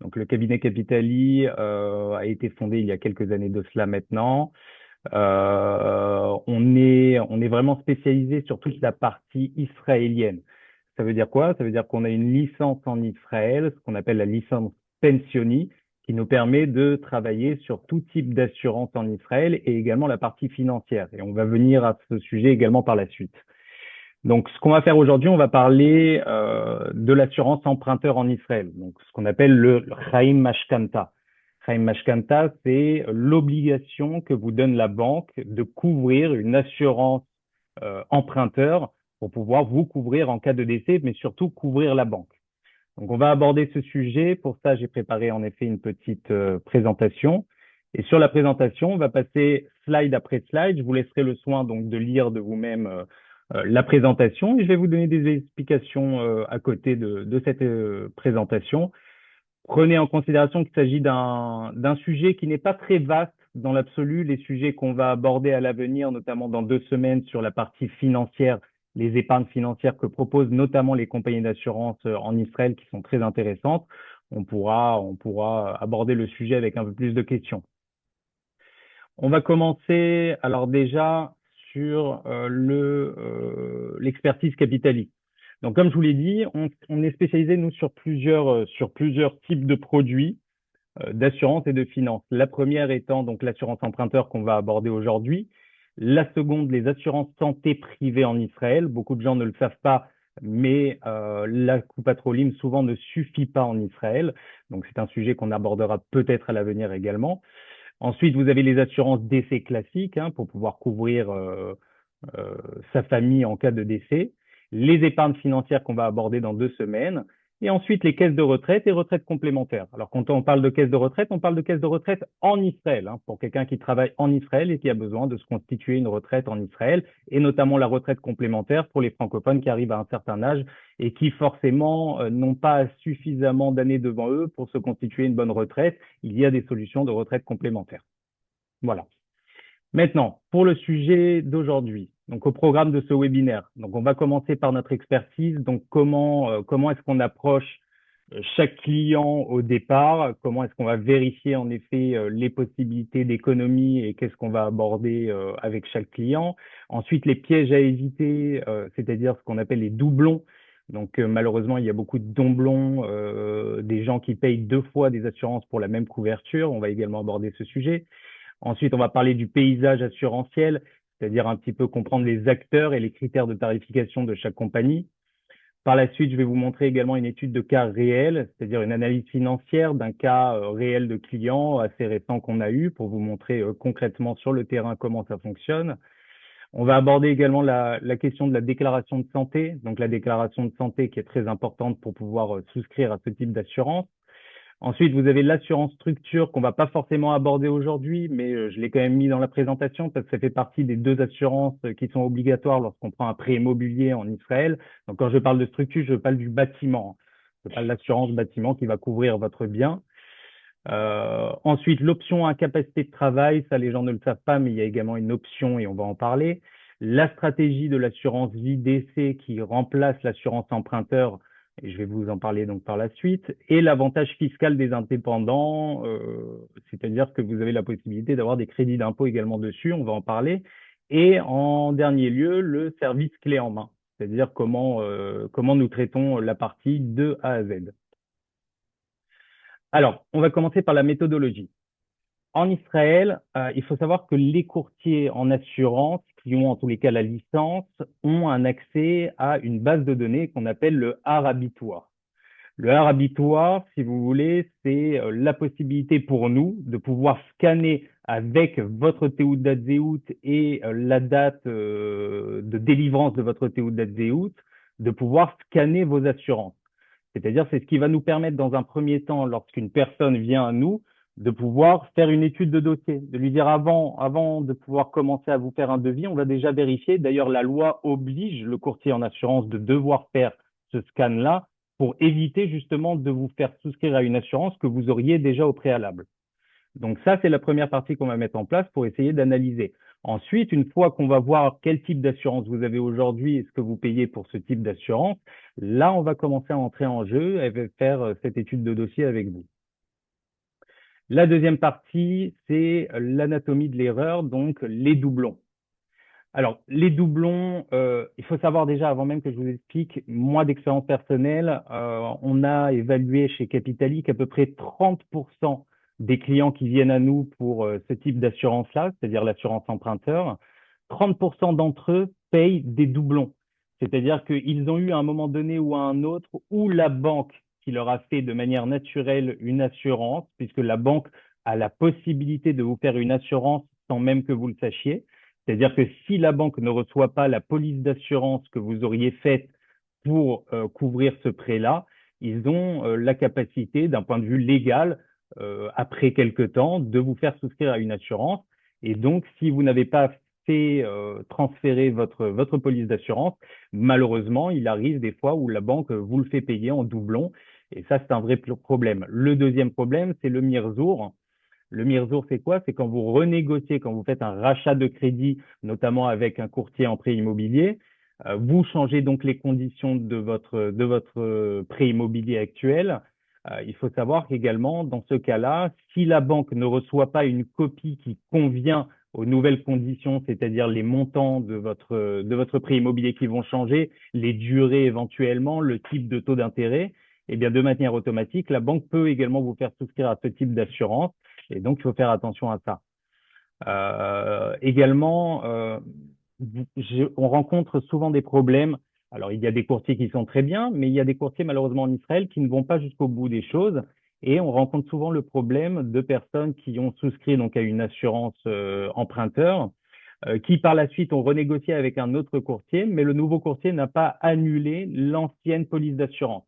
Donc, le cabinet Capitali a été fondé il y a quelques années de cela maintenant. On est vraiment spécialisé sur toute la partie israélienne. Ça veut dire quoi? Ça veut dire qu'on a une licence en Israël, ce qu'on appelle la licence pensioni, qui nous permet de travailler sur tout type d'assurance en Israël et également la partie financière. Et on va venir à ce sujet également par la suite. Donc, ce qu'on va faire aujourd'hui, on va parler de l'assurance emprunteur en Israël, donc ce qu'on appelle le Chaim Mashkanta. Chaim Mashkanta, c'est l'obligation que vous donne la banque de couvrir une assurance emprunteur pour pouvoir vous couvrir en cas de décès, mais surtout couvrir la banque. Donc, on va aborder ce sujet. Pour ça, j'ai préparé en effet une petite présentation. Et sur la présentation, on va passer slide après slide. Je vous laisserai le soin donc de lire de vous-même la présentation et je vais vous donner des explications à côté de cette présentation. Prenez en considération qu'il s'agit d'un sujet qui n'est pas très vaste dans l'absolu. Les sujets qu'on va aborder à l'avenir, notamment dans 2 semaines sur la partie financière, les épargnes financières que proposent notamment les compagnies d'assurance en Israël qui sont très intéressantes. On pourra aborder le sujet avec un peu plus de questions. On va commencer alors déjà sur l'expertise capitaliste. Donc, comme je vous l'ai dit, on est spécialisé, nous, sur plusieurs types de produits d'assurance et de finance. La première étant donc l'assurance emprunteur qu'on va aborder aujourd'hui. La seconde, les assurances santé privées en Israël. Beaucoup de gens ne le savent pas, mais la coupe Lim souvent ne suffit pas en Israël. Donc, c'est un sujet qu'on abordera peut-être à l'avenir également. Ensuite, vous avez les assurances décès classiques pour pouvoir couvrir sa famille en cas de décès, les épargnes financières qu'on va aborder dans 2 semaines, et ensuite les caisses de retraite et retraites complémentaires. Alors quand on parle de caisses de retraite, on parle de caisses de retraite en Israël, pour quelqu'un qui travaille en Israël et qui a besoin de se constituer une retraite en Israël, et notamment la retraite complémentaire pour les francophones qui arrivent à un certain âge et qui forcément n'ont pas suffisamment d'années devant eux pour se constituer une bonne retraite. Il y a des solutions de retraite complémentaire. Voilà. Maintenant, pour le sujet d'aujourd'hui, donc au programme de ce webinaire, donc on va commencer par notre expertise. Donc comment est-ce qu'on approche chaque client au départ? Comment est-ce qu'on va vérifier en effet les possibilités d'économie et qu'est-ce qu'on va aborder avec chaque client? Ensuite, les pièges à éviter, c'est-à-dire ce qu'on appelle les doublons. Donc malheureusement, il y a beaucoup de doublons, des gens qui payent 2 fois des assurances pour la même couverture. On va également aborder ce sujet. Ensuite, on va parler du paysage assurantiel, c'est-à-dire un petit peu comprendre les acteurs et les critères de tarification de chaque compagnie. Par la suite, je vais vous montrer également une étude de cas réel, c'est-à-dire une analyse financière d'un cas réel de client assez récent qu'on a eu pour vous montrer concrètement sur le terrain comment ça fonctionne. On va aborder également la question de la déclaration de santé, donc la déclaration de santé qui est très importante pour pouvoir souscrire à ce type d'assurance. Ensuite, vous avez l'assurance structure qu'on va pas forcément aborder aujourd'hui, mais je l'ai quand même mis dans la présentation parce que ça fait partie des 2 assurances qui sont obligatoires lorsqu'on prend un prêt immobilier en Israël. Donc, quand je parle de structure, je parle du bâtiment. Je parle de l'assurance bâtiment qui va couvrir votre bien. Ensuite, l'option incapacité de travail, ça les gens ne le savent pas, mais il y a également une option et on va en parler. La stratégie de l'assurance vie décès qui remplace l'assurance emprunteur, et je vais vous en parler donc par la suite, et l'avantage fiscal des indépendants, c'est-à-dire que vous avez la possibilité d'avoir des crédits d'impôt également dessus, on va en parler. Et en dernier lieu, le service clé en main, c'est-à-dire comment nous traitons la partie de A à Z. Alors, on va commencer par la méthodologie. En Israël, il faut savoir que les courtiers en assurance, qui ont en tous les cas la licence, ont un accès à une base de données qu'on appelle le Arabitoire. Le Arabitoire, si vous voulez, c'est la possibilité pour nous de pouvoir scanner avec votre Théoudat Zéhout et la date de délivrance de votre Théoudat Zéhout, de pouvoir scanner vos assurances. C'est-à-dire, c'est ce qui va nous permettre, dans un premier temps, lorsqu'une personne vient à nous, de pouvoir faire une étude de dossier, de lui dire avant de pouvoir commencer à vous faire un devis, on va déjà vérifier. D'ailleurs, la loi oblige le courtier en assurance de devoir faire ce scan-là pour éviter justement de vous faire souscrire à une assurance que vous auriez déjà au préalable. Donc ça, c'est la première partie qu'on va mettre en place pour essayer d'analyser. Ensuite, une fois qu'on va voir quel type d'assurance vous avez aujourd'hui et ce que vous payez pour ce type d'assurance, là, on va commencer à entrer en jeu et faire cette étude de dossier avec vous. La deuxième partie, c'est l'anatomie de l'erreur, donc les doublons. Alors, les doublons, il faut savoir déjà, avant même que je vous explique, moi d'expérience personnelle, on a évalué chez Capitali qu'à peu près 30% des clients qui viennent à nous pour ce type d'assurance-là, c'est-à-dire l'assurance emprunteur, 30% d'entre eux payent des doublons. C'est-à-dire qu'ils ont eu à un moment donné ou à un autre, ou la banque qui leur a fait de manière naturelle une assurance, puisque la banque a la possibilité de vous faire une assurance sans même que vous le sachiez. C'est-à-dire que si la banque ne reçoit pas la police d'assurance que vous auriez faite pour couvrir ce prêt-là, ils ont la capacité, d'un point de vue légal, après quelque temps, de vous faire souscrire à une assurance. Et donc, si vous n'avez pas fait transférer votre police d'assurance, malheureusement, il arrive des fois où la banque vous le fait payer en doublon. Et ça, c'est un vrai problème. Le deuxième problème, c'est le MIRZOUR. Le MIRZOUR, c'est quoi? C'est quand vous renégociez, quand vous faites un rachat de crédit, notamment avec un courtier en prêt immobilier, vous changez donc les conditions de votre prêt immobilier actuel. Il faut savoir qu'également, dans ce cas-là, si la banque ne reçoit pas une copie qui convient aux nouvelles conditions, c'est-à-dire les montants de votre prêt immobilier qui vont changer, les durées éventuellement, le type de taux d'intérêt, eh bien, de manière automatique, la banque peut également vous faire souscrire à ce type d'assurance. Et donc, il faut faire attention à ça. Également, on rencontre souvent des problèmes. Alors, il y a des courtiers qui sont très bien, mais il y a des courtiers malheureusement en Israël qui ne vont pas jusqu'au bout des choses. Et on rencontre souvent le problème de personnes qui ont souscrit donc à une assurance emprunteur, qui par la suite ont renégocié avec un autre courtier, mais le nouveau courtier n'a pas annulé l'ancienne police d'assurance.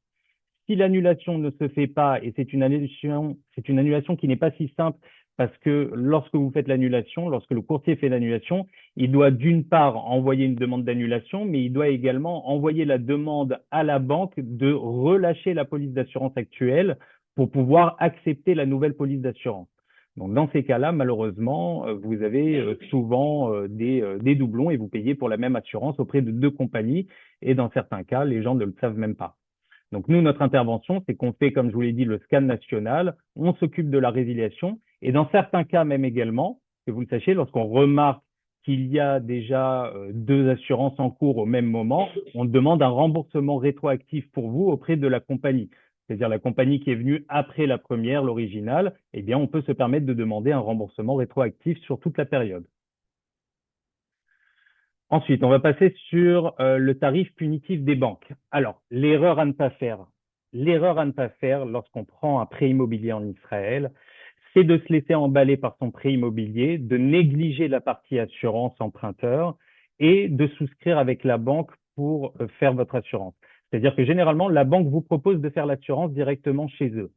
Si l'annulation ne se fait pas, et c'est une annulation qui n'est pas si simple, parce que lorsque vous faites l'annulation, lorsque le courtier fait l'annulation, il doit d'une part envoyer une demande d'annulation, mais il doit également envoyer la demande à la banque de relâcher la police d'assurance actuelle pour pouvoir accepter la nouvelle police d'assurance. Donc, dans ces cas-là, malheureusement, vous avez souvent des doublons et vous payez pour la même assurance auprès de deux compagnies. Et dans certains cas, les gens ne le savent même pas. Donc nous, notre intervention, c'est qu'on fait, comme je vous l'ai dit, le scan national, on s'occupe de la résiliation, et dans certains cas même également, que vous le sachiez, lorsqu'on remarque qu'il y a déjà deux assurances en cours au même moment, on demande un remboursement rétroactif pour vous auprès de la compagnie. C'est-à-dire la compagnie qui est venue après la première, l'originale, eh bien, on peut se permettre de demander un remboursement rétroactif sur toute la période. Ensuite, on va passer sur le tarif punitif des banques. Alors, l'erreur à ne pas faire. L'erreur à ne pas faire lorsqu'on prend un prêt immobilier en Israël, c'est de se laisser emballer par son prêt immobilier, de négliger la partie assurance emprunteur et de souscrire avec la banque pour faire votre assurance. C'est-à-dire que généralement, la banque vous propose de faire l'assurance directement chez eux.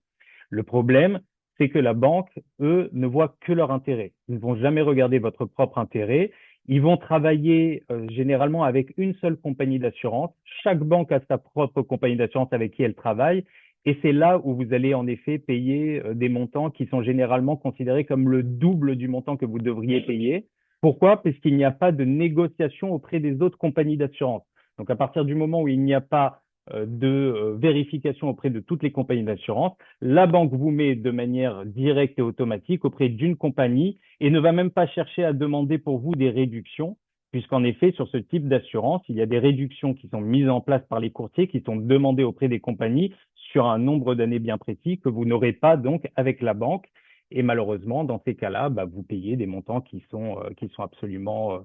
Le problème, c'est que la banque, eux, ne voient que leur intérêt. Ils ne vont jamais regarder votre propre intérêt. Ils vont travailler généralement avec une seule compagnie d'assurance. Chaque banque a sa propre compagnie d'assurance avec qui elle travaille. Et c'est là où vous allez en effet payer des montants qui sont généralement considérés comme le double du montant que vous devriez payer. Pourquoi? Parce qu'il n'y a pas de négociation auprès des autres compagnies d'assurance. Donc à partir du moment où il n'y a pas de vérification auprès de toutes les compagnies d'assurance, la banque vous met de manière directe et automatique auprès d'une compagnie et ne va même pas chercher à demander pour vous des réductions, puisqu'en effet, sur ce type d'assurance, il y a des réductions qui sont mises en place par les courtiers, qui sont demandées auprès des compagnies sur un nombre d'années bien précis que vous n'aurez pas donc avec la banque. Et malheureusement, dans ces cas-là, vous payez des montants qui sont absolument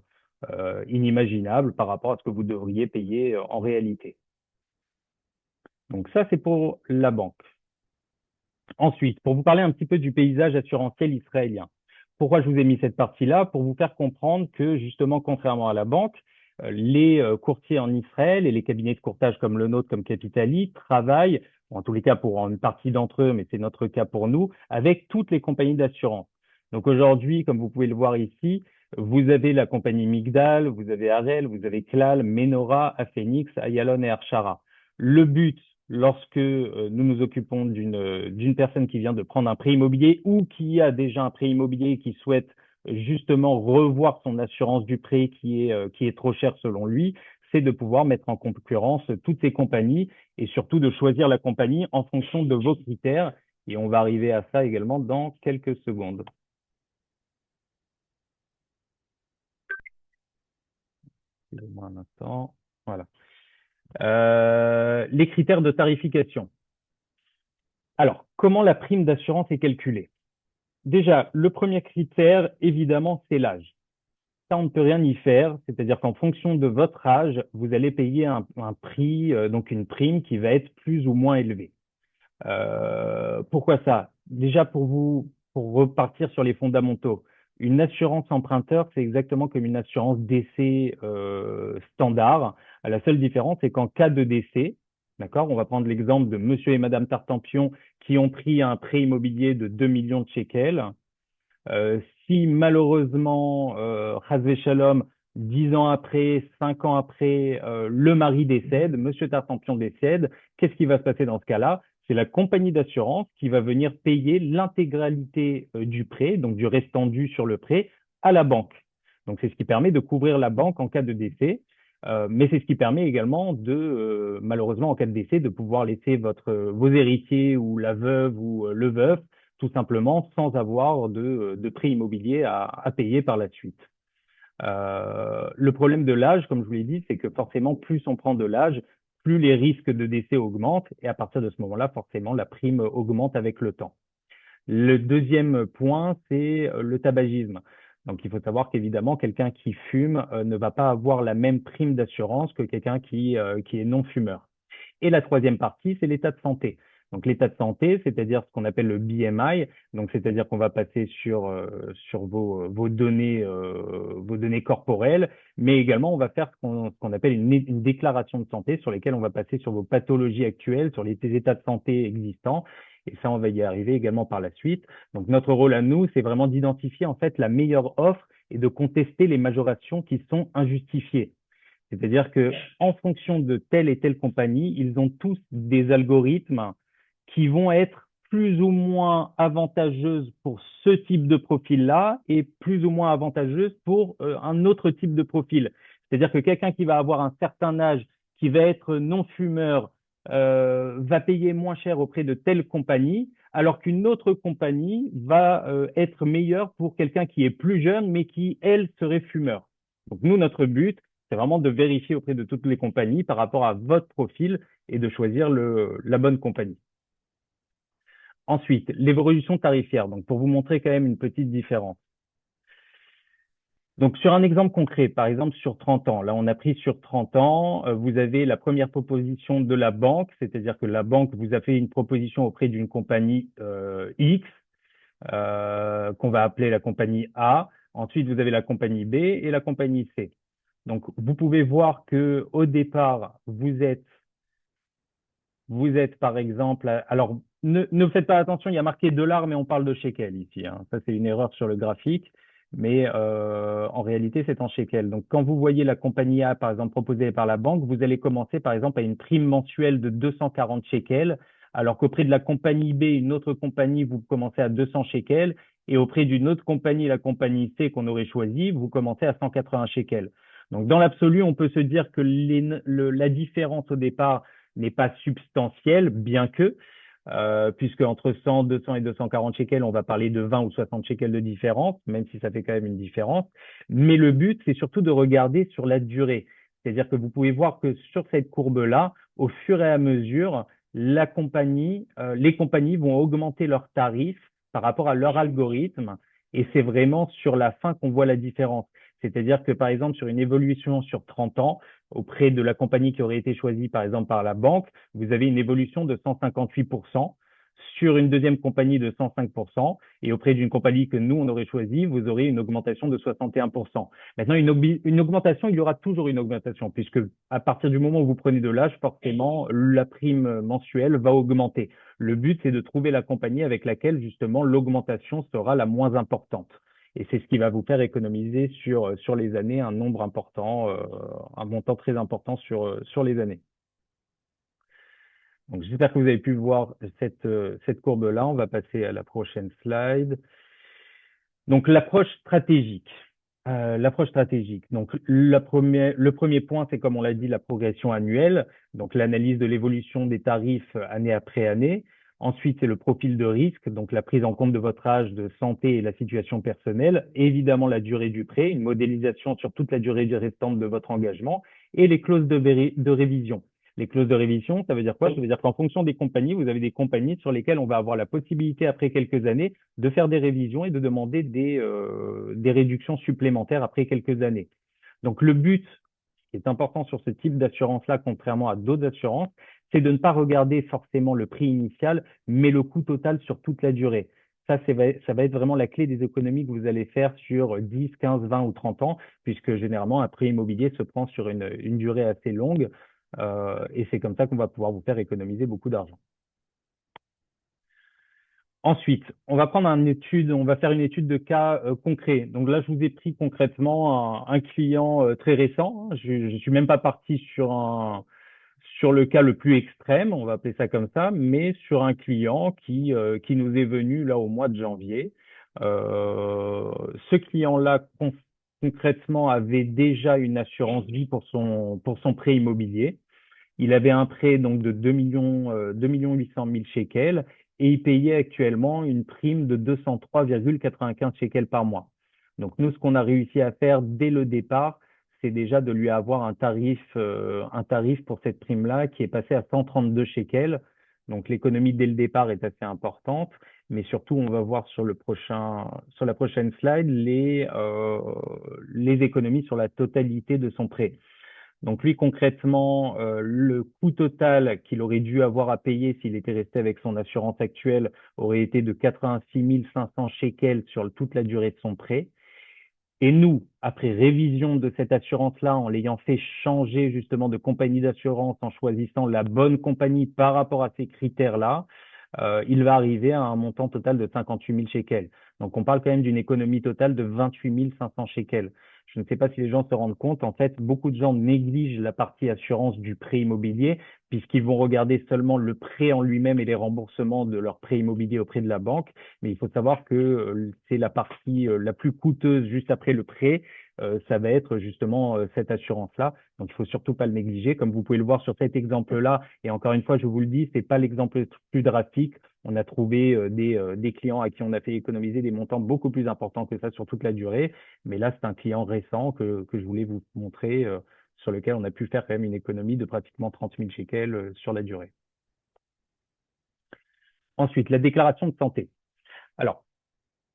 inimaginables par rapport à ce que vous devriez payer en réalité. Donc ça, c'est pour la banque. Ensuite, pour vous parler un petit peu du paysage assurantiel israélien. Pourquoi je vous ai mis cette partie-là? Pour vous faire comprendre que justement, contrairement à la banque, les courtiers en Israël et les cabinets de courtage comme le nôtre, comme Capitali, travaillent, en tous les cas pour une partie d'entre eux, mais c'est notre cas pour nous, avec toutes les compagnies d'assurance. Donc aujourd'hui, comme vous pouvez le voir ici, vous avez la compagnie Migdal, vous avez Harel, vous avez Klal, Menora, Aphenix, Ayalon et Archara. Le but, lorsque nous nous occupons d'une personne qui vient de prendre un prêt immobilier ou qui a déjà un prêt immobilier et qui souhaite justement revoir son assurance du prêt qui est trop cher selon lui, c'est de pouvoir mettre en concurrence toutes ces compagnies et surtout de choisir la compagnie en fonction de vos critères Et on va arriver à ça également dans quelques secondes. Excusez-moi un instant. Voilà. Les critères de tarification. Alors, comment la prime d'assurance est calculée? Déjà, le premier critère, évidemment, c'est l'âge. Ça, on ne peut rien y faire. C'est-à-dire qu'en fonction de votre âge, vous allez payer un prix, donc une prime qui va être plus ou moins élevée. Pourquoi ça? Déjà, pour repartir sur les fondamentaux, une assurance emprunteur, c'est exactement comme une assurance décès standard. La seule différence, c'est qu'en cas de décès, d'accord, on va prendre l'exemple de monsieur et madame Tartampion qui ont pris un prêt immobilier de 2 millions de shekels. Si malheureusement, Shalom, 10 ans après, 5 ans après, le mari décède, Monsieur Tartampion décède, qu'est-ce qui va se passer dans ce cas-là? C'est la compagnie d'assurance qui va venir payer l'intégralité du prêt, donc du restant dû sur le prêt, à la banque. Donc c'est ce qui permet de couvrir la banque en cas de décès, mais c'est ce qui permet également de, malheureusement en cas de décès, de pouvoir laisser vos héritiers ou la veuve ou le veuf tout simplement sans avoir de prêt immobilier à payer par la suite. Le problème de l'âge, comme je vous l'ai dit, c'est que forcément, plus on prend de l'âge, plus les risques de décès augmentent et à partir de ce moment-là, forcément, la prime augmente avec le temps. Le deuxième point, c'est le tabagisme. Donc, il faut savoir qu'évidemment, quelqu'un qui fume ne va pas avoir la même prime d'assurance que quelqu'un qui est non-fumeur. Et la troisième partie, c'est l'état de santé. Donc l'état de santé, c'est-à-dire ce qu'on appelle le BMI, donc c'est-à-dire qu'on va passer sur vos données corporelles, mais également on va faire ce qu'on appelle une déclaration de santé sur lesquelles on va passer sur vos pathologies actuelles, sur les états de santé existants, et ça on va y arriver également par la suite. Donc notre rôle à nous, c'est vraiment d'identifier en fait la meilleure offre et de contester les majorations qui sont injustifiées. C'est-à-dire que en fonction de telle et telle compagnie, ils ont tous des algorithmes qui vont être plus ou moins avantageuses pour ce type de profil-là et plus ou moins avantageuses pour un autre type de profil. C'est-à-dire que quelqu'un qui va avoir un certain âge, qui va être non-fumeur, va payer moins cher auprès de telle compagnie, alors qu'une autre compagnie va être meilleure pour quelqu'un qui est plus jeune, mais qui, elle, serait fumeur. Donc nous, notre but, c'est vraiment de vérifier auprès de toutes les compagnies par rapport à votre profil et de choisir la bonne compagnie. Ensuite, l'évolution tarifaire. Donc, pour vous montrer quand même une petite différence. Donc, sur un exemple concret, par exemple sur 30 ans, là, on a pris sur 30 ans, vous avez la première proposition de la banque, c'est-à-dire que la banque vous a fait une proposition auprès d'une compagnie X, qu'on va appeler la compagnie A. Ensuite, vous avez la compagnie B et la compagnie C. Donc, vous pouvez voir que au départ, vous êtes par exemple, alors ne faites pas attention, il y a marqué dollars, mais on parle de shekel ici, hein. Ça, c'est une erreur sur le graphique, mais en réalité, c'est en shekel. Donc, quand vous voyez la compagnie A, par exemple, proposée par la banque, vous allez commencer, par exemple, à une prime mensuelle de 240 shekels, alors qu'auprès de la compagnie B, une autre compagnie, vous commencez à 200 shekels, et auprès d'une autre compagnie, la compagnie C qu'on aurait choisie, vous commencez à 180 shekels. Donc, dans l'absolu, on peut se dire que la différence au départ n'est pas substantielle, bien que, puisque entre 100, 200 et 240 shekels, on va parler de 20 ou 60 shekels de différence, même si ça fait quand même une différence. Mais le but, c'est surtout de regarder sur la durée. C'est-à-dire que vous pouvez voir que sur cette courbe-là, au fur et à mesure, les compagnies vont augmenter leurs tarifs par rapport à leur algorithme, et c'est vraiment sur la fin qu'on voit la différence. C'est-à-dire que, par exemple, sur une évolution sur 30 ans, auprès de la compagnie qui aurait été choisie, par exemple, par la banque, vous avez une évolution de 158%. Sur une deuxième compagnie de 105%, et auprès d'une compagnie que nous, on aurait choisie, vous aurez une augmentation de 61%. Maintenant, une augmentation, il y aura toujours une augmentation, puisque à partir du moment où vous prenez de l'âge, forcément, la prime mensuelle va augmenter. Le but, c'est de trouver la compagnie avec laquelle, justement, l'augmentation sera la moins importante. Et c'est ce qui va vous faire économiser sur les années un nombre important, un montant très important sur les années. Donc, j'espère que vous avez pu voir cette courbe-là. On va passer à la prochaine slide. Donc, l'approche stratégique. L'approche stratégique. Donc, le premier point, c'est comme on l'a dit, la progression annuelle. Donc, l'analyse de l'évolution des tarifs année après année. Ensuite, c'est le profil de risque, donc la prise en compte de votre âge, de santé et la situation personnelle. Évidemment, la durée du prêt, une modélisation sur toute la durée restante de votre engagement et les clauses de révision. Les clauses de révision, ça veut dire quoi? Ça veut dire qu'en fonction des compagnies, vous avez des compagnies sur lesquelles on va avoir la possibilité, après quelques années, de faire des révisions et de demander des réductions supplémentaires après quelques années. Donc, le but qui est important sur ce type d'assurance-là, contrairement à d'autres assurances, c'est de ne pas regarder forcément le prix initial, mais le coût total sur toute la durée. Ça va être vraiment la clé des économies que vous allez faire sur 10, 15, 20 ou 30 ans, puisque généralement, un prêt immobilier se prend sur une durée assez longue, et c'est comme ça qu'on va pouvoir vous faire économiser beaucoup d'argent. Ensuite, on va faire une étude de cas concret. Donc là, je vous ai pris concrètement un client très récent. Je ne suis même pas parti sur le cas le plus extrême, on va appeler ça comme ça, mais sur un client qui nous est venu là au mois de janvier. Euh, Ce client-là, concrètement, avait déjà une assurance vie pour son prêt immobilier. Il avait un prêt donc de 2 millions 800 000 shekels et il payait actuellement une prime de 203,95 shekels par mois. Donc nous, ce qu'on a réussi à faire dès le départ, c'est déjà de lui avoir un tarif pour cette prime-là qui est passé à 132 shekels. Donc l'économie dès le départ est assez importante, mais surtout on va voir sur sur la prochaine slide les économies sur la totalité de son prêt. Donc lui, concrètement, le coût total qu'il aurait dû avoir à payer s'il était resté avec son assurance actuelle aurait été de 86 500 shekels sur toute la durée de son prêt. Et nous, après révision de cette assurance-là, en l'ayant fait changer justement de compagnie d'assurance, en choisissant la bonne compagnie par rapport à ces critères-là, il va arriver à un montant total de 58 000 shekels. Donc on parle quand même d'une économie totale de 28 500 shekels. Je ne sais pas si les gens se rendent compte, en fait, beaucoup de gens négligent la partie assurance du prêt immobilier puisqu'ils vont regarder seulement le prêt en lui-même et les remboursements de leur prêt immobilier auprès de la banque. Mais il faut savoir que c'est la partie la plus coûteuse juste après le prêt. Ça va être justement cette assurance-là. Donc, il faut surtout pas le négliger. Comme vous pouvez le voir sur cet exemple-là, et encore une fois, je vous le dis, c'est pas l'exemple le plus drastique. On a trouvé des clients à qui on a fait économiser des montants beaucoup plus importants que ça sur toute la durée. Mais là, c'est un client récent que je voulais vous montrer, sur lequel on a pu faire quand même une économie de pratiquement 30 000 shekels sur la durée. Ensuite, la déclaration de santé. Alors,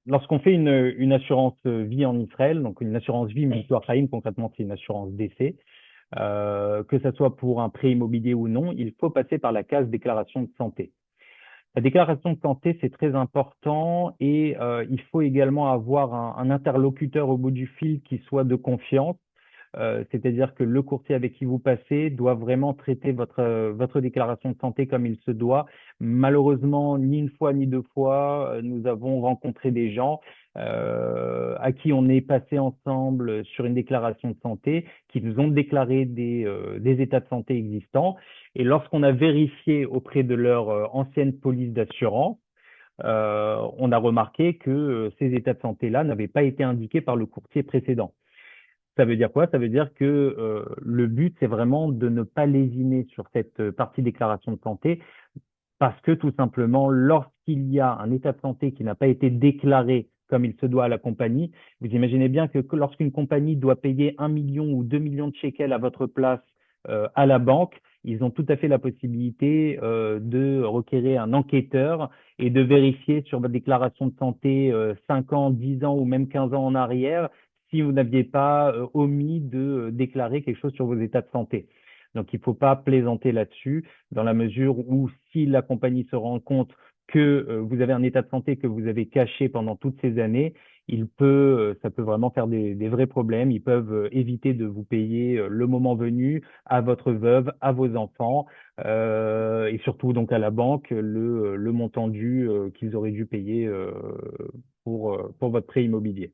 lorsqu'on fait une assurance vie en Israël, donc une assurance vie Mito Chaim, concrètement c'est une assurance décès, que ce soit pour un prêt immobilier ou non, il faut passer par la case déclaration de santé. La déclaration de santé, c'est très important et il faut également avoir un interlocuteur au bout du fil qui soit de confiance. C'est-à-dire que le courtier avec qui vous passez doit vraiment traiter votre déclaration de santé comme il se doit. Malheureusement, ni une fois ni deux fois, nous avons rencontré des gens à qui on est passé ensemble sur une déclaration de santé, qui nous ont déclaré des états de santé existants. Et lorsqu'on a vérifié auprès de leur ancienne police d'assurance, on a remarqué que ces états de santé-là n'avaient pas été indiqués par le courtier précédent. Ça veut dire quoi? Ça veut dire que le but, c'est vraiment de ne pas lésiner sur cette partie déclaration de santé parce que tout simplement, lorsqu'il y a un état de santé qui n'a pas été déclaré comme il se doit à la compagnie, vous imaginez bien que lorsqu'une compagnie doit payer 1 million ou 2 millions de shekels à votre place à la banque, ils ont tout à fait la possibilité de requérir un enquêteur et de vérifier sur votre déclaration de santé 5 ans, 10 ans ou même 15 ans en arrière si vous n'aviez pas omis de déclarer quelque chose sur vos états de santé. Donc, il ne faut pas plaisanter là-dessus, dans la mesure où si la compagnie se rend compte que vous avez un état de santé que vous avez caché pendant toutes ces années, ça peut vraiment faire des vrais problèmes. Ils peuvent éviter de vous payer le moment venu à votre veuve, à vos enfants, et surtout donc à la banque le montant dû qu'ils auraient dû payer pour votre prêt immobilier.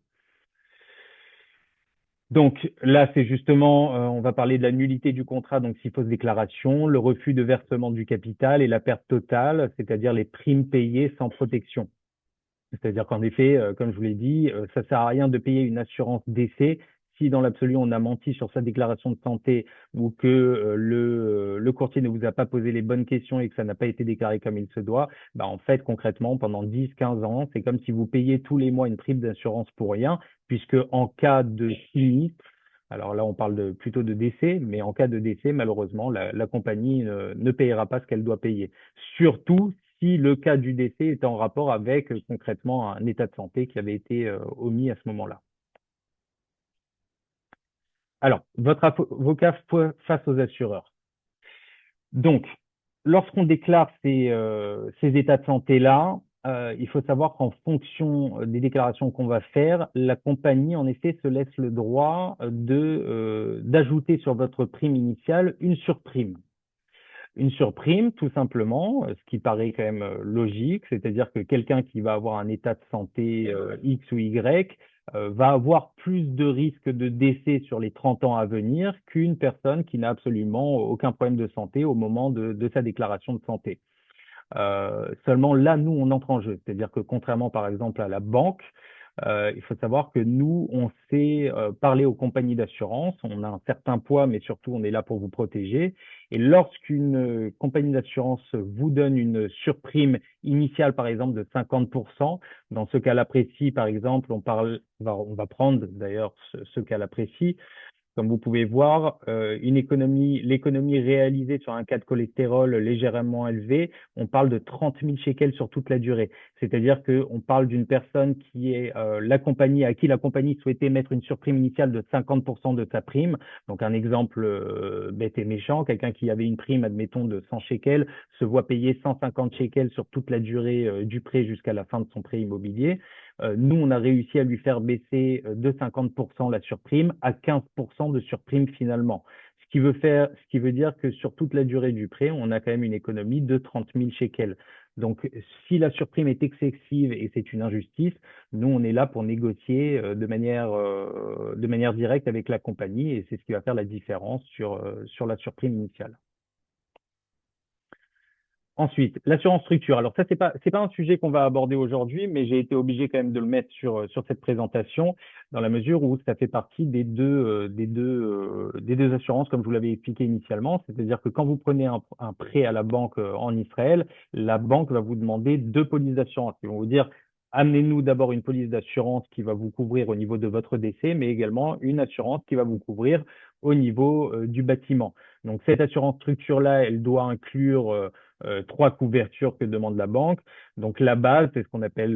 Donc là, c'est justement, on va parler de la nullité du contrat, donc s'il fausse déclaration, le refus de versement du capital et la perte totale, c'est-à-dire les primes payées sans protection. C'est-à-dire qu'en effet, comme je vous l'ai dit, ça sert à rien de payer une assurance décès si dans l'absolu on a menti sur sa déclaration de santé ou que le courtier ne vous a pas posé les bonnes questions et que ça n'a pas été déclaré comme il se doit, bah en fait concrètement pendant 10-15 ans, c'est comme si vous payez tous les mois une prime d'assurance pour rien, puisque en cas de sinistre, alors là on parle plutôt de décès, mais en cas de décès, malheureusement, la compagnie ne payera pas ce qu'elle doit payer. Surtout si le cas du décès est en rapport avec concrètement un état de santé qui avait été omis à ce moment-là. Alors, votre avocat face aux assureurs. Donc, lorsqu'on déclare ces états de santé-là, il faut savoir qu'en fonction des déclarations qu'on va faire, la compagnie, en effet, se laisse le droit d'ajouter sur votre prime initiale une surprime. Une surprime, tout simplement, ce qui paraît quand même logique, c'est-à-dire que quelqu'un qui va avoir un état de santé X ou Y va avoir plus de risques de décès sur les 30 ans à venir qu'une personne qui n'a absolument aucun problème de santé au moment de sa déclaration de santé. Seulement là, nous, on entre en jeu. C'est-à-dire que contrairement, par exemple, à la banque, il faut savoir que nous, on sait parler aux compagnies d'assurance. On a un certain poids, mais surtout, on est là pour vous protéger. Et lorsqu'une compagnie d'assurance vous donne une surprime initiale, par exemple, de 50%, dans ce cas-là précis, par exemple, on va prendre d'ailleurs ce cas-là précis. Comme vous pouvez voir, l'économie réalisée sur un cas de cholestérol légèrement élevé, on parle de 30 000 shekels sur toute la durée. C'est-à-dire qu'on parle d'une personne qui est à qui la compagnie souhaitait mettre une surprime initiale de 50% de sa prime. Donc un exemple bête et méchant, quelqu'un qui avait une prime, admettons, de 100 shekels, se voit payer 150 shekels sur toute la durée du prêt jusqu'à la fin de son prêt immobilier. Nous, on a réussi à lui faire baisser de 50% la surprime à 15% de surprime finalement. Ce qui veut dire que sur toute la durée du prêt, on a quand même une économie de 30 000 shekels. Donc, si la surprime est excessive et c'est une injustice, nous, on est là pour négocier de manière directe avec la compagnie et c'est ce qui va faire la différence sur la surprime initiale. Ensuite, l'assurance structure. Alors ça, c'est pas un sujet qu'on va aborder aujourd'hui, mais j'ai été obligé quand même de le mettre sur cette présentation, dans la mesure où ça fait partie des deux assurances, comme je vous l'avais expliqué initialement. C'est-à-dire que quand vous prenez un prêt à la banque en Israël, la banque va vous demander deux polices d'assurance. Ils vont vous dire, amenez-nous d'abord une police d'assurance qui va vous couvrir au niveau de votre décès, mais également une assurance qui va vous couvrir au niveau du bâtiment. Donc cette assurance structure-là, elle doit inclure trois couvertures que demande la banque. Donc la base, c'est ce qu'on appelle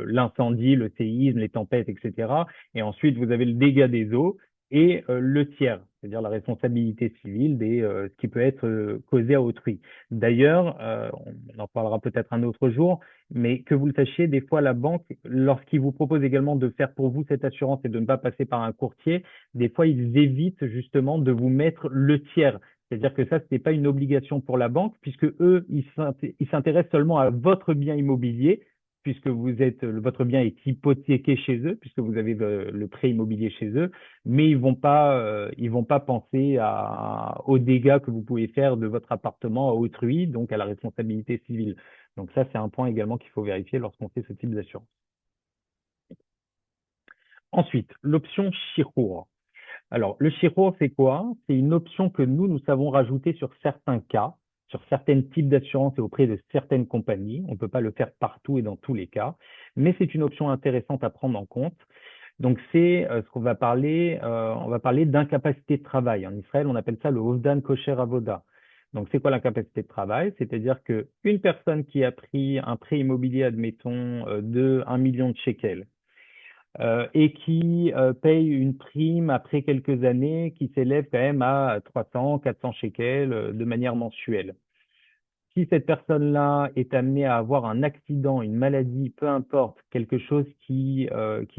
l'incendie, le séisme, les tempêtes, etc. Et ensuite, vous avez le dégât des eaux et le tiers, c'est-à-dire la responsabilité civile ce qui peut être causé à autrui. D'ailleurs, on en parlera peut-être un autre jour, mais que vous le sachiez, des fois la banque, lorsqu'ils vous proposent également de faire pour vous cette assurance et de ne pas passer par un courtier, des fois ils évitent justement de vous mettre le tiers. C'est-à-dire que ça, ce n'est pas une obligation pour la banque, puisque eux, ils s'intéressent seulement à votre bien immobilier, puisque votre bien est hypothéqué chez eux, puisque vous avez le prêt immobilier chez eux, mais ils vont pas penser aux dégâts que vous pouvez faire de votre appartement à autrui, donc à la responsabilité civile. Donc ça, c'est un point également qu'il faut vérifier lorsqu'on fait ce type d'assurance. Ensuite, l'option Shirour. Alors, le Shirour, c'est quoi? C'est une option que nous savons rajouter sur certains cas, sur certains types d'assurance et auprès de certaines compagnies. On ne peut pas le faire partout et dans tous les cas, mais c'est une option intéressante à prendre en compte. Donc, c'est ce on va parler d'incapacité de travail. En Israël, on appelle ça le Ovdan Kosher Avoda. Donc, c'est quoi l'incapacité de travail? C'est-à-dire qu'une personne qui a pris un prêt immobilier, admettons, de 1 million de shekels, et qui paye une prime après quelques années qui s'élève quand même à 300, 400 shekels de manière mensuelle. Si cette personne-là est amenée à avoir un accident, une maladie, peu importe, quelque chose qui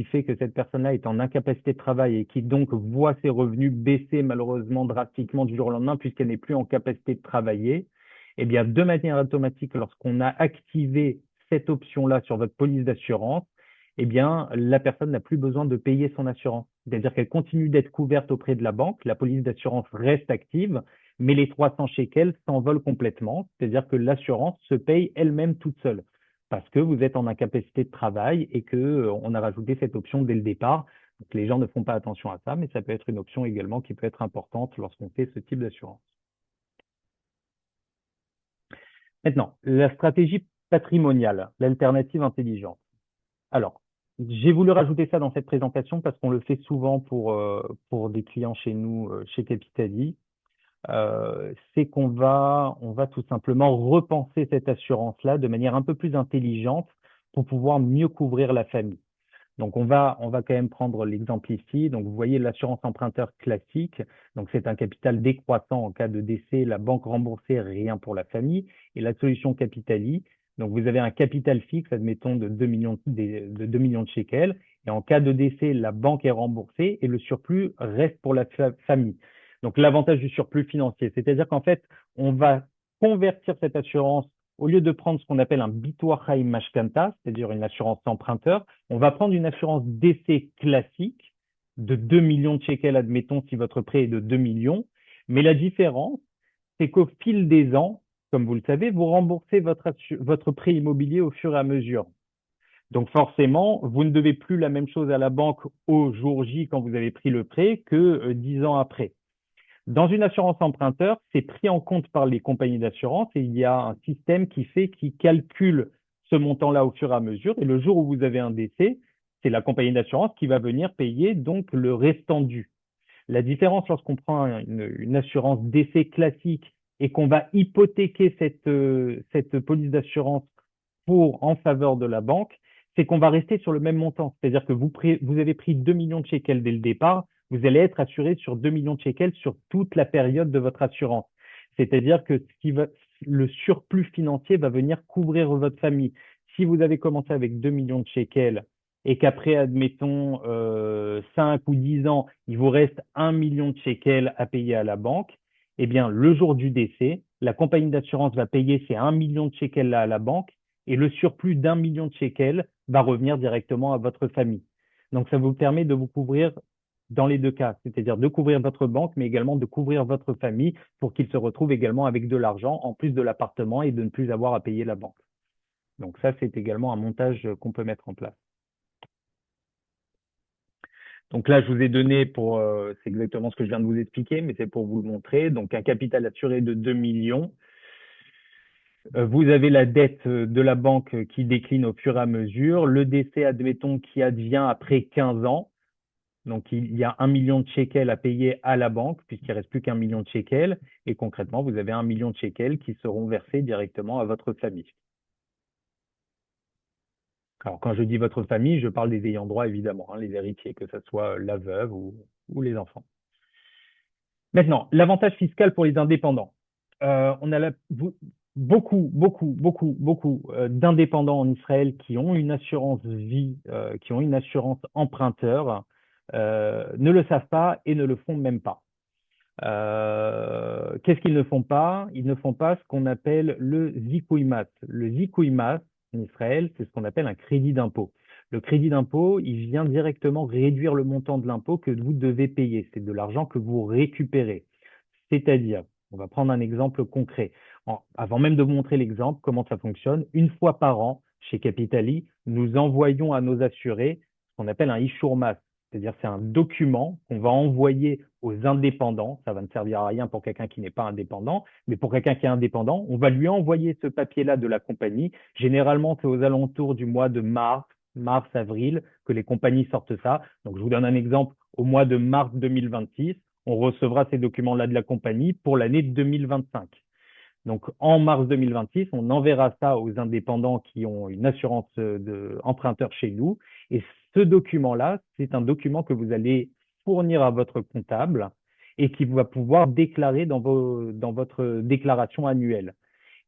fait que cette personne-là est en incapacité de travail et qui donc voit ses revenus baisser malheureusement drastiquement du jour au lendemain puisqu'elle n'est plus en capacité de travailler, eh bien, de manière automatique, lorsqu'on a activé cette option-là sur votre police d'assurance, eh bien, la personne n'a plus besoin de payer son assurance. C'est-à-dire qu'elle continue d'être couverte auprès de la banque, la police d'assurance reste active, mais les 300 shekels s'envolent complètement, c'est-à-dire que l'assurance se paye elle-même toute seule parce que vous êtes en incapacité de travail et que on a rajouté cette option dès le départ. Donc, les gens ne font pas attention à ça, mais ça peut être une option également qui peut être importante lorsqu'on fait ce type d'assurance. Maintenant, la stratégie patrimoniale, l'alternative intelligente. Alors, j'ai voulu rajouter ça dans cette présentation parce qu'on le fait souvent pour des clients chez nous, chez Capitali. C'est qu'on va tout simplement repenser cette assurance-là de manière un peu plus intelligente pour pouvoir mieux couvrir la famille. Donc, on va quand même prendre l'exemple ici. Donc, vous voyez l'assurance emprunteur classique. Donc, c'est un capital décroissant en cas de décès, la banque remboursée, rien pour la famille. Et la solution Capitali, donc vous avez un capital fixe, admettons, de 2 millions de 2 millions de shekels. Et en cas de décès, la banque est remboursée et le surplus reste pour la famille. Donc, l'avantage du surplus financier, c'est-à-dire qu'en fait, on va convertir cette assurance au lieu de prendre ce qu'on appelle un Bitoire Haim Mashkanta, c'est-à-dire une assurance emprunteur, on va prendre une assurance décès classique de 2 millions de shekels, admettons, si votre prêt est de 2 millions. Mais la différence, c'est qu'au fil des ans, comme vous le savez, vous remboursez votre prêt immobilier au fur et à mesure. Donc forcément, vous ne devez plus la même chose à la banque au jour J quand vous avez pris le prêt que 10 ans après. Dans une assurance emprunteur, c'est pris en compte par les compagnies d'assurance et il y a un système qui calcule ce montant-là au fur et à mesure. Et le jour où vous avez un décès, c'est la compagnie d'assurance qui va venir payer donc le restant dû. La différence lorsqu'on prend une assurance décès classique et qu'on va hypothéquer cette police d'assurance en faveur de la banque, c'est qu'on va rester sur le même montant. C'est-à-dire que vous avez pris 2 millions de shekels dès le départ, vous allez être assuré sur 2 millions de shekels sur toute la période de votre assurance. C'est-à-dire que le surplus financier va venir couvrir votre famille. Si vous avez commencé avec 2 millions de shekels et qu'après, admettons, 5 ou 10 ans, il vous reste 1 million de shekels à payer à la banque, eh bien, le jour du décès, la compagnie d'assurance va payer ces 1 million de shekels là à la banque et le surplus d'1 million de shekels va revenir directement à votre famille. Donc, ça vous permet de vous couvrir dans les deux cas, c'est-à-dire de couvrir votre banque, mais également de couvrir votre famille pour qu'ils se retrouvent également avec de l'argent en plus de l'appartement et de ne plus avoir à payer la banque. Donc ça, c'est également un montage qu'on peut mettre en place. Donc là, je vous ai donné c'est exactement ce que je viens de vous expliquer, mais c'est pour vous le montrer. Donc un capital assuré de 2 millions. Vous avez la dette de la banque qui décline au fur et à mesure. Le décès, admettons, qui advient après 15 ans. Donc, il y a 1 million de shekels à payer à la banque, puisqu'il ne reste plus qu'un million de shekels. Et concrètement, vous avez 1 million de shekels qui seront versés directement à votre famille. Alors, quand je dis votre famille, je parle des ayants droit, évidemment, les héritiers, que ce soit la veuve ou les enfants. Maintenant, l'avantage fiscal pour les indépendants. On a beaucoup d'indépendants en Israël qui ont une assurance vie, qui ont une assurance emprunteur, ne le savent pas et ne le font même pas. Qu'est-ce qu'ils ne font pas? Ils ne font pas ce qu'on appelle le zikouïmat. Le zikouïmat en Israël, c'est ce qu'on appelle un crédit d'impôt. Le crédit d'impôt, il vient directement réduire le montant de l'impôt que vous devez payer. C'est de l'argent que vous récupérez. C'est-à-dire, on va prendre un exemple concret. Avant même de vous montrer l'exemple, comment ça fonctionne, une fois par an, chez Capitali, nous envoyons à nos assurés ce qu'on appelle un Ishurmas. C'est-à-dire, c'est un document qu'on va envoyer aux indépendants. Ça va ne servir à rien pour quelqu'un qui n'est pas indépendant, mais pour quelqu'un qui est indépendant, on va lui envoyer ce papier-là de la compagnie. Généralement, c'est aux alentours du mois de mars, avril, que les compagnies sortent ça. Donc, je vous donne un exemple. Au mois de mars 2026, on recevra ces documents-là de la compagnie pour l'année 2025. Donc, en mars 2026, on enverra ça aux indépendants qui ont une assurance emprunteur chez nous. Et ce document-là, c'est un document que vous allez fournir à votre comptable et qui va pouvoir déclarer dans votre déclaration annuelle.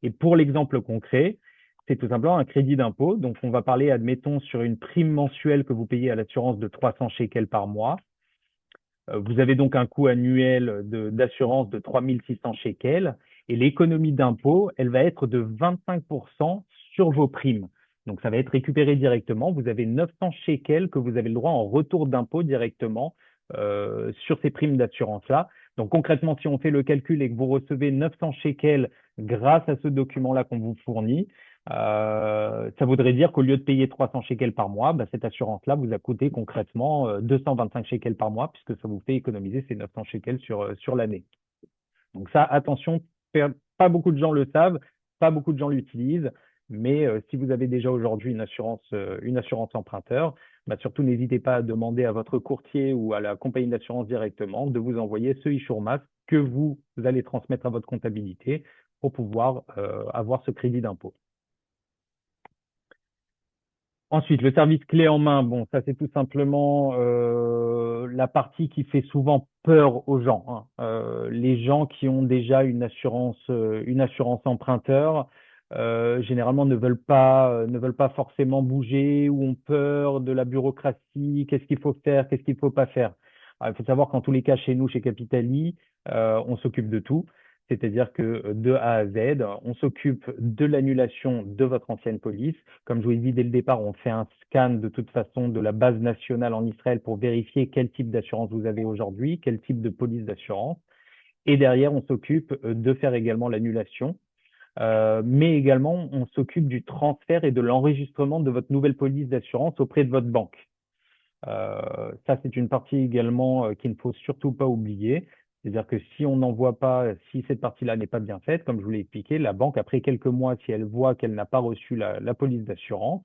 Et pour l'exemple concret, c'est tout simplement un crédit d'impôt. Donc, on va parler, admettons, sur une prime mensuelle que vous payez à l'assurance de 300 shekels par mois. Vous avez donc un coût annuel d'assurance de 3 600 shekels et l'économie d'impôt, elle va être de 25% sur vos primes. Donc, ça va être récupéré directement. Vous avez 900 shekels que vous avez le droit en retour d'impôt directement sur ces primes d'assurance-là. Donc, concrètement, si on fait le calcul et que vous recevez 900 shekels grâce à ce document-là qu'on vous fournit, Ça voudrait dire qu'au lieu de payer 300 shekels par mois, bah, cette assurance-là vous a coûté concrètement 225 shekels par mois, puisque ça vous fait économiser ces 900 shekels sur l'année. Donc ça, attention, pas beaucoup de gens le savent, pas beaucoup de gens l'utilisent, mais si vous avez déjà aujourd'hui une assurance emprunteur, bah, surtout n'hésitez pas à demander à votre courtier ou à la compagnie d'assurance directement de vous envoyer ce e-Shurmas que vous allez transmettre à votre comptabilité pour pouvoir avoir ce crédit d'impôt. Ensuite, le service clé en main, bon, ça c'est tout simplement la partie qui fait souvent peur aux gens, hein. Les gens qui ont déjà une assurance emprunteur, généralement ne veulent pas forcément bouger ou ont peur de la bureaucratie. Qu'est-ce qu'il faut faire, qu'est-ce qu'il faut pas faire? Alors, il faut savoir qu'en tous les cas, chez nous, chez Capitali, on s'occupe de tout. C'est-à-dire que de A à Z, on s'occupe de l'annulation de votre ancienne police. Comme je vous l'ai dit dès le départ, on fait un scan de toute façon de la base nationale en Israël pour vérifier quel type d'assurance vous avez aujourd'hui, quel type de police d'assurance. Et derrière, on s'occupe de faire également l'annulation. Mais également, on s'occupe du transfert et de l'enregistrement de votre nouvelle police d'assurance auprès de votre banque. Ça, c'est une partie également qu'il ne faut surtout pas oublier. C'est-à-dire que si on n'en voit pas, si cette partie-là n'est pas bien faite, comme je vous l'ai expliqué, la banque, après quelques mois, si elle voit qu'elle n'a pas reçu la police d'assurance,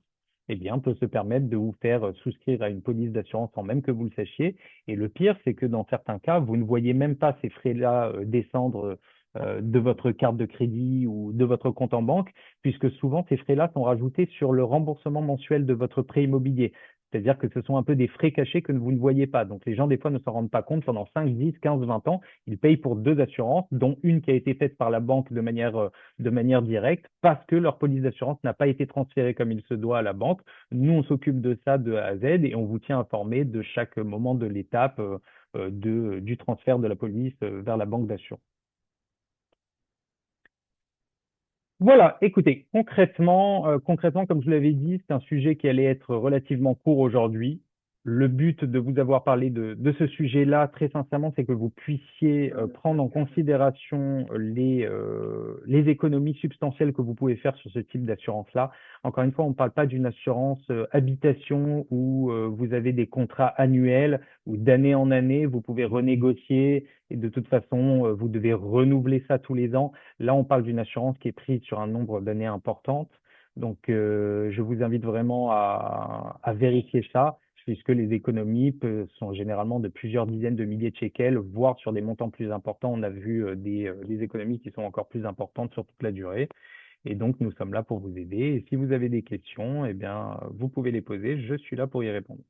eh bien, peut se permettre de vous faire souscrire à une police d'assurance sans même que vous le sachiez. Et le pire, c'est que dans certains cas, vous ne voyez même pas ces frais-là descendre de votre carte de crédit ou de votre compte en banque, puisque souvent ces frais-là sont rajoutés sur le remboursement mensuel de votre prêt immobilier. C'est-à-dire que ce sont un peu des frais cachés que vous ne voyez pas. Donc les gens, des fois, ne s'en rendent pas compte. Pendant 5, 10, 15, 20 ans, ils payent pour deux assurances, dont une qui a été faite par la banque de manière directe, parce que leur police d'assurance n'a pas été transférée comme il se doit à la banque. Nous, on s'occupe de ça de A à Z et on vous tient informé de chaque moment de l'étape du transfert de la police vers la banque d'assurance. Voilà, écoutez, concrètement, comme je vous l'avais dit, c'est un sujet qui allait être relativement court aujourd'hui. Le but de vous avoir parlé de ce sujet-là, très sincèrement, c'est que vous puissiez prendre en considération les économies substantielles que vous pouvez faire sur ce type d'assurance-là. Encore une fois, on ne parle pas d'une assurance habitation où vous avez des contrats annuels où d'année en année, vous pouvez renégocier et de toute façon, vous devez renouveler ça tous les ans. Là, on parle d'une assurance qui est prise sur un nombre d'années importante. Donc, je vous invite vraiment à vérifier ça, puisque les économies sont généralement de plusieurs dizaines de milliers de shekels, voire sur des montants plus importants. On a vu des économies qui sont encore plus importantes sur toute la durée. Et donc, nous sommes là pour vous aider. Et si vous avez des questions, eh bien, vous pouvez les poser. Je suis là pour y répondre.